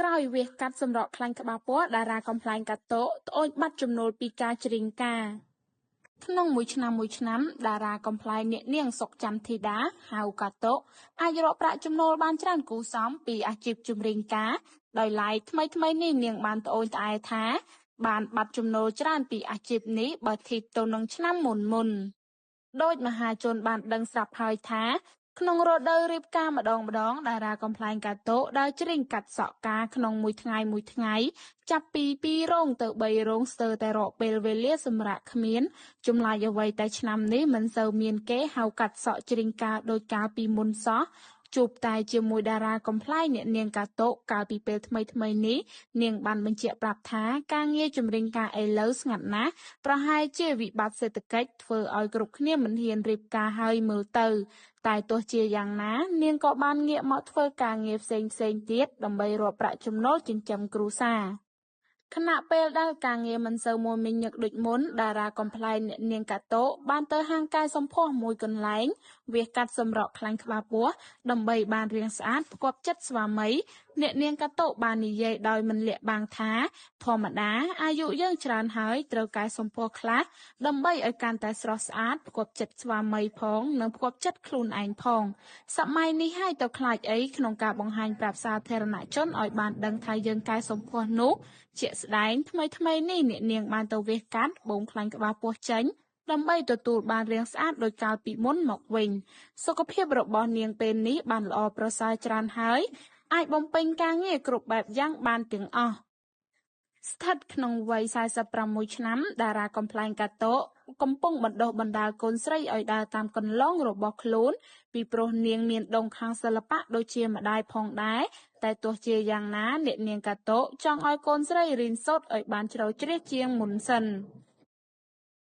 ក្រោយវាកាត់សម្រក់ខ្លាញ់ក្បាលពណ៌តារាកំប្លែងកាតូត្អូញបាត់ចំណូលពីការច្រៀងការក្នុងមួយឆ្នាំតារាកំប្លែងអ្នកនាងសុកច័ន្ទធីតាហៅកាតូអាចរកប្រាក់ចំណូលបានច្រើនគូសំពីអាជីពចម្រៀងការដោយឡែកថ្មីនេះនាងបានត្អូញត្អែថាបានបាត់ចំណូលច្រើនពីអាជីពនេះបើធៀបទៅនឹងឆ្នាំមុនដោយមហាជនបានដឹងស្រាប់ហើយថាក្នុងរដូវរៀបការម្ដងតារាកំប្លែងកាតូដើរច្រៀងកាត់សក់ការក្នុងមួយថ្ងៃចាប់ពី2រោងទៅ3រោងស្ទើរតែរកពេលវេលាសម្រាប់គ្មានចម្លើយអ្វីតែឆ្នាំនេះមិនសូវមានគេហៅកាត់សក់ច្រៀងការដោយកាលពីមុនសោះជួបតែជាមួយតារាកំប្លែងអ្នកនាងកាតូកាលពីពេលថ្មីនេះនាងបានបញ្ជាក់ប្រាប់ថាការងារចម្រៀងការឥឡូវស្ងាត់ណាស់ប្រហែលជាវិបត្តិសេដ្ឋកិច្ចធ្វើឲ្យគ្រប់គ្នាមិនហ៊ានរៀបការហើយមើលទៅតែទោះជាយ៉ាងណានាងក៏បានងាកមកធ្វើការងារផ្សេងទៀតដើម្បីរកប្រាក់ចំណូលចិញ្ចឹមគ្រួសារខណៈពេលដែលការងារមិនសូវមមាញឹកដូចមុនតារាកំប្លែងអ្នកនាងកាតូបានទៅហាងកែសម្ផស្សមួយកន្លែងវាកាត់សម្រក់ខ្លាញ់ក្បាលពណ៌ដើម្បីបានរាងស្អាតផ្គាប់ចិត្តស្វាមីអ្នកនាងកាតូបាននិយាយដោយមិនលាក់បាំងថាធម្មតាអាយុយើងច្រើនហើយត្រូវកែសម្ផស្សខ្លះដើម្បីឲ្យកាន់តែស្រស់ស្អាតផ្គាប់ចិត្តស្វាមីផងនិងផ្គាប់ចិត្តខ្លួនឯងផងសម័យនេះហើយទៅខ្លាចអីក្នុងការបង្ហាញប្រាប់សាធារណជនឲ្យបានដឹងថាយើងកែសម្ផស្សនោះជាក់ស្ដែងថ្មីនេះអ្នកនាងបានទៅវះកាត់បូមខ្លាញ់ក្បាលពោះចេញដើម្បីទទួលបានរាងស្អាតដោយកាលពីមុនមកវិញសុខភាពរបស់នាងពេលនេះបានល្អប្រសើរច្រើនហើយអាចបំពេញការងារគ្រប់បែបយ៉ាងបានទាំងអស់ស្ថិតក្នុងវ័យ46ឆ្នាំតារាកំប្លែងកាតូកំពុងបណ្ដុះបណ្ដាលកូនស្រីឲ្យដើរតាមកន្លងរបស់ខ្លួនពីព្រោះនាងមានដុងខាងសិល្បៈដូចជាម្ដាយផងដែរតែទោះជាយ៉ាងណាអ្នកនាងកាតូចង់ឲ្យកូនស្រីរៀនសូត្រឲ្យបានជ្រៅជ្រះជាងមុនសិន